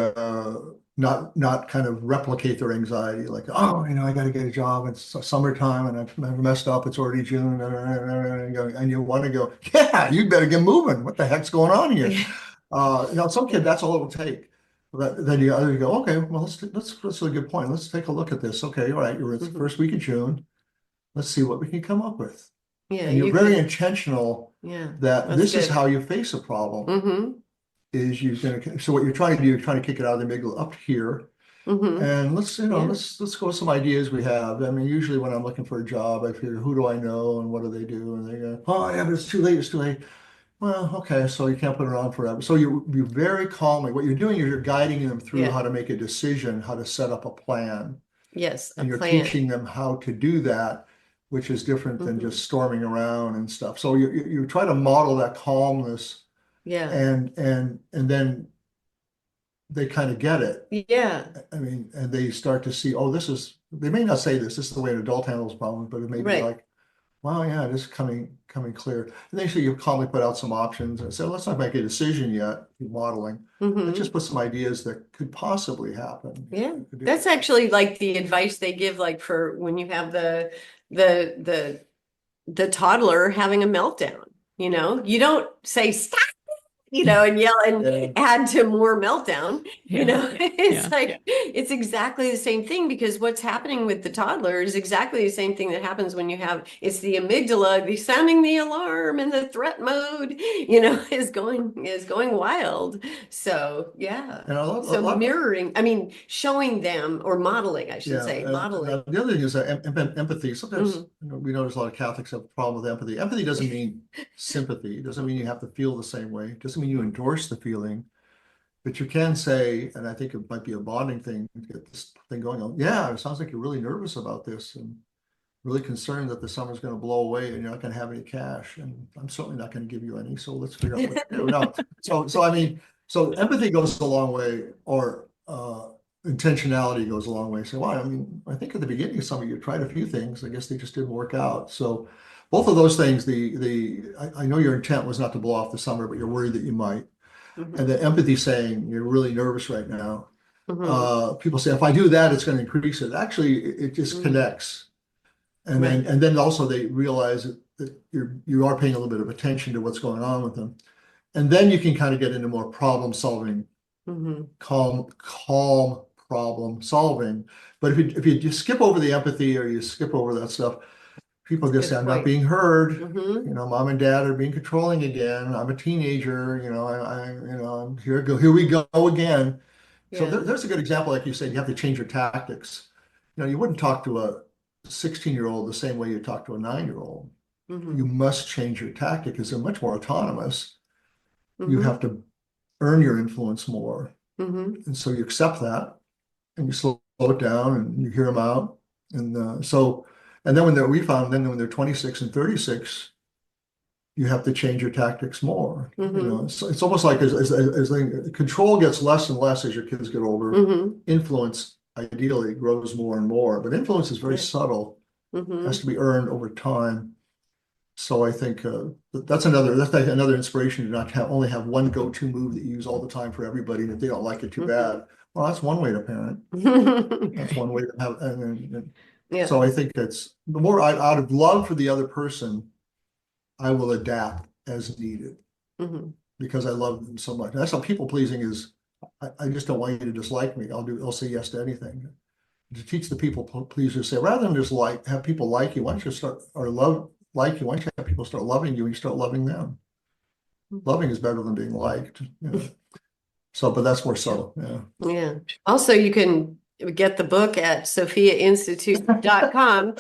not kind of replicate their anxiety, like, oh, I got to get a job. It's summertime and I've messed up. It's already June, and you want to go, yeah, you better get moving. What the heck's going on here? Some kid, that's all it will take. But then you other go, okay, well, that's a good point. Let's take a look at this. Okay, all right, you're at the first week of June. Let's see what we can come up with. Yeah, and you're very intentional that this is how you face a problem. Is so what you're trying to do, you're trying to kick it out of the amygdala up here. And let's go with some ideas we have. I mean, usually when I'm looking for a job, I figure, who do I know and what do they do? And they go, oh yeah, but it's too late. It's too late. Well, okay, so you can't put it on forever. So you're very calmly. What you're doing is you're guiding them through how to make a decision, how to set up a plan. Yes, and you're teaching them how to do that, which is different than just storming around and stuff. So you try to model that calmness. Yeah. And then they kind of get it. Yeah. I mean, and they start to see, oh, they may not say this is the way an adult handles problems, but it may be like, wow, yeah, it is coming clear. And then so you calmly put out some options and say, let's not make a decision yet, modeling. Let's just put some ideas that could possibly happen. Yeah. That's actually like the advice they give, like for when you have the toddler having a meltdown, you don't say, stop, and yell and add to more meltdown, it's exactly the same thing, because what's happening with the toddler is exactly the same thing that happens when it's the amygdala sounding the alarm, and the threat mode, is going wild. So, yeah. And mirroring, showing them, or modeling, I should say, modeling. The other thing is empathy. Sometimes we notice a lot of Catholics have a problem with empathy. Empathy doesn't mean sympathy. It doesn't mean you have to feel the same way. It doesn't mean you endorse the feeling, but you can say, and I think it might be a bonding thing to get this thing going on. Yeah, it sounds like you're really nervous about this and really concerned that the summer's going to blow away and you're not going to have any cash, and I'm certainly not going to give you any. So let's figure out what to do. No. So empathy goes a long way, or intentionality goes a long way. So, I think at the beginning of summer you tried a few things. I guess they just didn't work out. So both of those things, I know your intent was not to blow off the summer, but you're worried that you might. And the empathy saying you're really nervous right now. People say, if I do that, it's going to increase it. Actually, it just connects. And then also they realize that you are paying a little bit of attention to what's going on with them. And then you can kind of get into more problem solving, calm problem solving. But if you just skip over the empathy, or you skip over that stuff, people just say, I'm not being heard. Mom and dad are being controlling again. I'm a teenager. Here we go again. So there's a good example. Like you said, you have to change your tactics. You wouldn't talk to a 16-year-old the same way you talk to a 9-year-old. You must change your tactic because they're much more autonomous. You have to earn your influence more. And so you accept that and you slow it down and you hear them out. And then when they're 26 and 36, you have to change your tactics more. So it's almost like as control gets less and less as your kids get older, influence ideally grows more and more. But influence is very subtle, has to be earned over time. So I think that's another inspiration to not only have one go-to move that you use all the time for everybody, and if they don't like it too bad, well, that's one way to parent. That's one way to have. So I think that's the more out of love for the other person, I will adapt as needed because I love them so much. That's how people pleasing is. I just don't want you to dislike me. I'll say yes to anything. To teach the people pleaser, say rather than just have people like you, why don't you start like you? Why don't you have people start loving you and you start loving them? Loving is better than being liked. So, but that's more subtle. Yeah. Also, you can get the book at sophiainstitute.com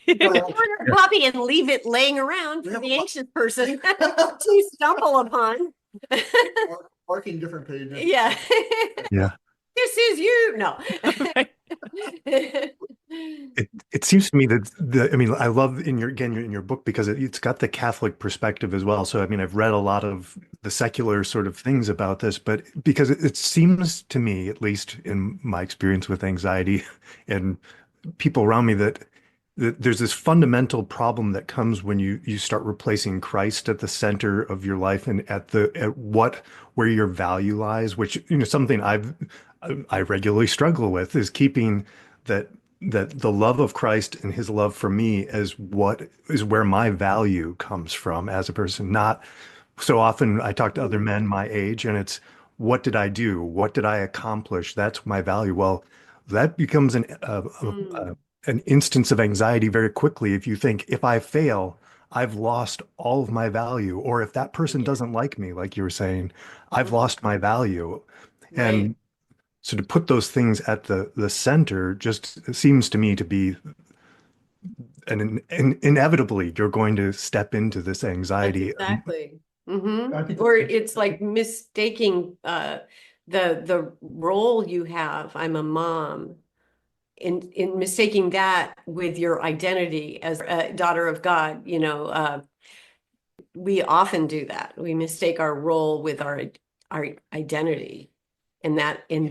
and order a copy and leave it laying around for the anxious person to stumble upon. Marking different pages. Yeah. This is you. No. It seems to me that I love in your book because it's got the Catholic perspective as well. So I've read a lot of the secular sort of things about this, but because it seems to me, at least in my experience with anxiety and people around me, that there's this fundamental problem that comes when you start replacing Christ at the center of your life and at where your value lies, which something I regularly struggle with is keeping that the love of Christ and his love for me as what is where my value comes from as a person. Not so often I talk to other men my age and it's what did I do? What did I accomplish? That's my value. Well, that becomes Mm. an instance of anxiety very quickly if you think if I fail, I've lost all of my value, or if that person Yeah. doesn't like me, like you were saying, I've Mhm. lost my value. Right. And so to put those things at the center just seems to me to be and inevitably you're going to step into this That's anxiety. exactly. I think Or it's like mistaking the role you have. I'm a mom. In mistaking that with your identity as a daughter of God, we often do that. We mistake our role with our identity, and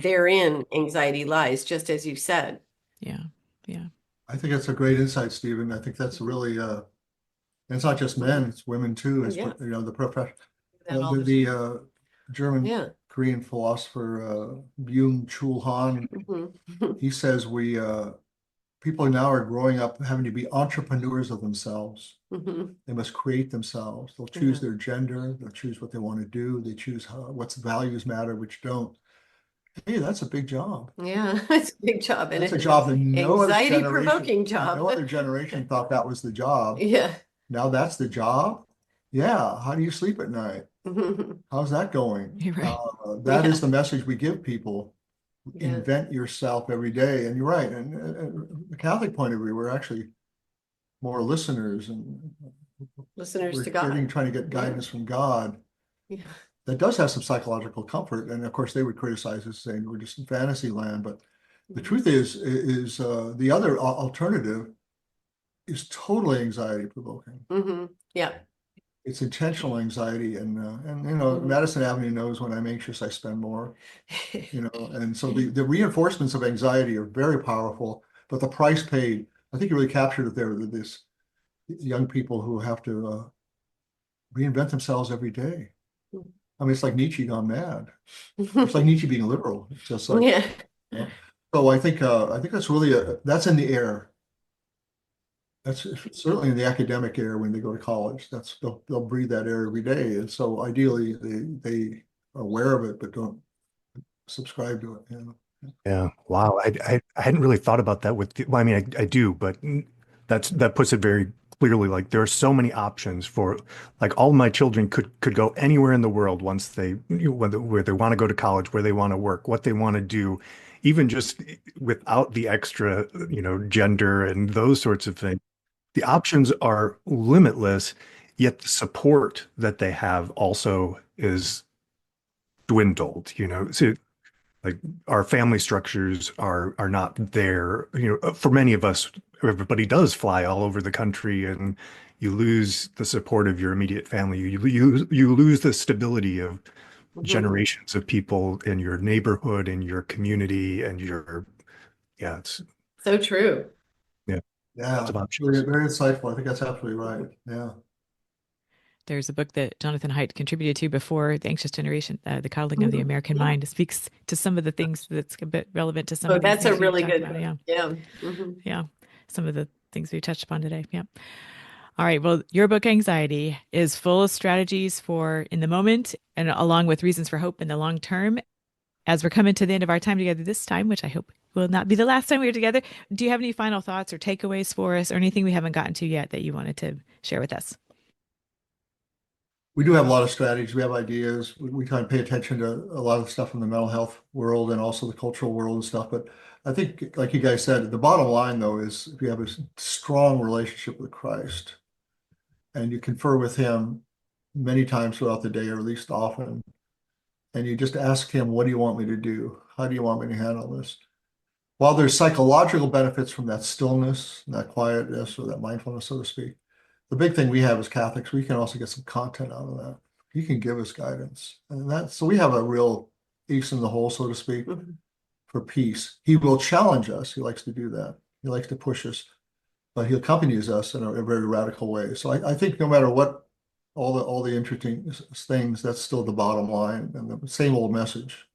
therein anxiety lies, just as you said. Yeah. Yeah. I think that's a great insight, Stephen. I think that's really and it's not just men, it's women too. It's Yeah. the profession. That all German Yeah. Korean philosopher Byung-Chul Han, Mhm. he says people now are growing up having to be entrepreneurs of themselves. Mhm. They must create themselves. They'll Yeah. choose their gender. They'll choose what they want to do. They choose what's values matter, which don't. Hey, that's a big job. Yeah, it's a big job, and That's a it's job that an anxiety-provoking job. no other generation thought that was the job. Yeah. Now that's the job. Yeah. How do you sleep at night? How's that going? You're right. That is Yeah. the message we give people. Yeah. Invent yourself every day. And you're right. And the Catholic point of view, we're actually more listeners and Listeners we're to God. trying to get guidance from God. Yeah. That does have some psychological comfort. And of course, they would criticize us saying we're just in fantasy land. But the truth is the other alternative is totally anxiety provoking. Yeah. It's intentional anxiety, and Mhm. Madison Avenue knows when I'm anxious, I spend more. And so the reinforcements of anxiety are very powerful, but the price paid, I think you really captured it there, that this young people who have to reinvent themselves every day. I mean, it's like Nietzsche gone mad. It's like Nietzsche being liberal. It's just like, Yeah. so I think that's really that's in the air. That's certainly in the academic air when they go to college. They'll breathe that air every day. And so ideally they are aware of it, but don't subscribe to it. Yeah. Wow. I hadn't really thought about that well, I mean, I do, but that puts it very clearly. Like there are so many options for, like all my children could go anywhere in the world once where they want to go to college, where they want to work, what they want to do, even just without the extra, gender and those sorts of things. The options are limitless, yet the support that they have also is dwindled, So like our family structures are not there. For many of us, everybody does fly all over the country, and you lose the support of your immediate family. You lose the stability of Mhm. generations of people in your neighborhood, in your community, and yeah, it's So true. yeah, lots Yeah, of very, options. very insightful. I think that's absolutely right. Yeah. There's a book that Jonathan Haidt contributed to before The Anxious Generation, The Coddling of the American Yeah. Mind. It speaks to some of the things that's a bit relevant to some Oh, of these that's a things we've really talked good about. book. Yeah. Yeah. Yeah. Some of the things we touched upon today. Yeah. All right. Well, your book, Anxiety, is full of strategies for in the moment and along with reasons for hope in the long term. As we're coming to the end of our time together this time, which I hope will not be the last time we're together, do you have any final thoughts or takeaways for us or anything we haven't gotten to yet that you wanted to share with us? We do have a lot of strategies. We have ideas. We try and pay attention to a lot of stuff in the mental health world and also the cultural world and stuff. But I think, like you guys said, the bottom line, though, is if you have a strong relationship with Christ and you confer with him many times throughout the day, or at least often, and you just ask him, what do you want me to do? How do you want me to handle this? While there's psychological benefits from that stillness, and that quietness, or that mindfulness, so to speak, the big thing we have as Catholics, we can also get some content out of that. He can give us guidance. And so we have a real ace in the hole, so to speak, Mhm. for peace. He will challenge us. He likes to do that. He likes to push us. but he accompanies us in a very radical way. So I think no matter what, all the interesting things, that's still the bottom line, and the same old message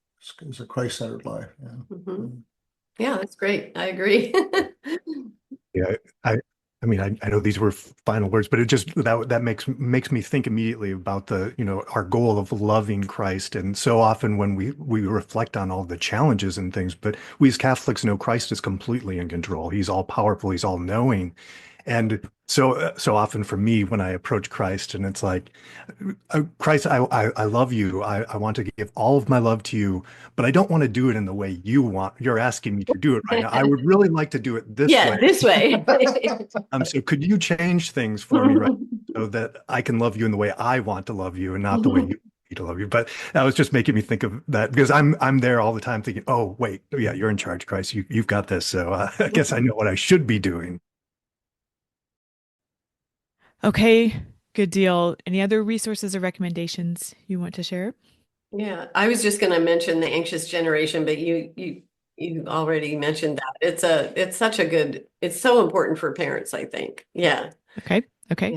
is a Christ-centered life. Yeah. Mhm. Yeah, that's great. I agree. Yeah, I mean, I know these were final words, but it just that makes me think immediately about the, our goal of loving Christ. And so often when we reflect on all the challenges and things, but we as Catholics know Christ is completely in control. He's all powerful. He's all knowing. And so often for me, when I approach Christ and it's like, Christ, I love you. I want to give all of my love to you, but I don't want to do it in the way you're asking me to do it right now. I would really like to do it this Yeah, way. this way. So could you change things for me right now so that I can love you in the way I want to love you and not the way you want me to love you? But that was just making me think of that because I'm there all the time thinking, oh, wait, yeah, you're in charge, Christ. You've got this. So I guess I know what I should be doing. Okay, good deal. Any other resources or recommendations you want to share? Yeah, I was just going to mention the anxious generation, but you already mentioned that. It's so important for parents, I think. Yeah. Okay.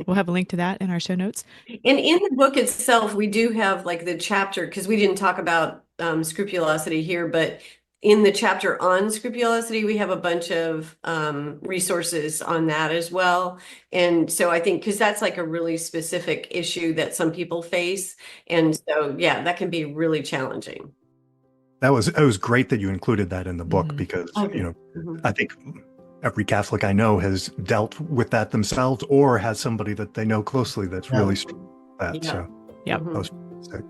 We'll have a link to that in our show notes. And in the book itself, we do have like the chapter, because we didn't talk about scrupulosity here, but in the chapter on scrupulosity, we have a bunch of resources on that as well. And so I think, because that's like a really specific issue that some people face. And so, yeah, that can be really challenging. It was great that you included that in the book because, I think every Catholic I know has dealt with that themselves or has somebody that they know closely that's really strong with that. So, that was fantastic.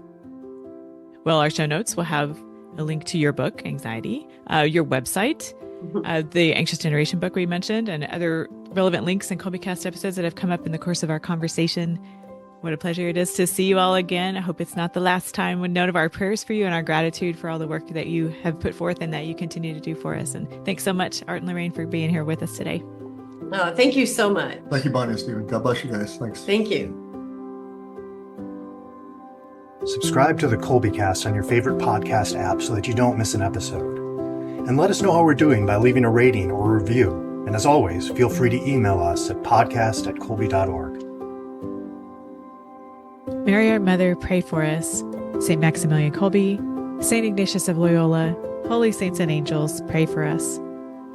Well, our show notes will have a link to your book, Anxiety, your website, the Anxious Generation book we mentioned, and other relevant links and Kolbecast episodes that have come up in the course of our conversation. What a pleasure it is to see you all again. I hope it's not the last time. With note of our prayers for you and our gratitude for all the work that you have put forth and that you continue to do for us. And thanks so much, Art and Laraine, for being here with us today. Oh, thank you so much. Thank you, Bonnie and Stephen. God bless you guys. Thanks. Thank you. Subscribe to the Kolbecast on your favorite podcast app so that you don't miss an episode. And let us know how we're doing by leaving a rating or review. And as always, feel free to email us at podcast@kolbe.org. Mary, our Mother, pray for us. St. Maximilian Kolbe, St. Ignatius of Loyola, holy saints and angels, pray for us.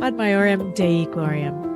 Ad maiorem Dei gloriam.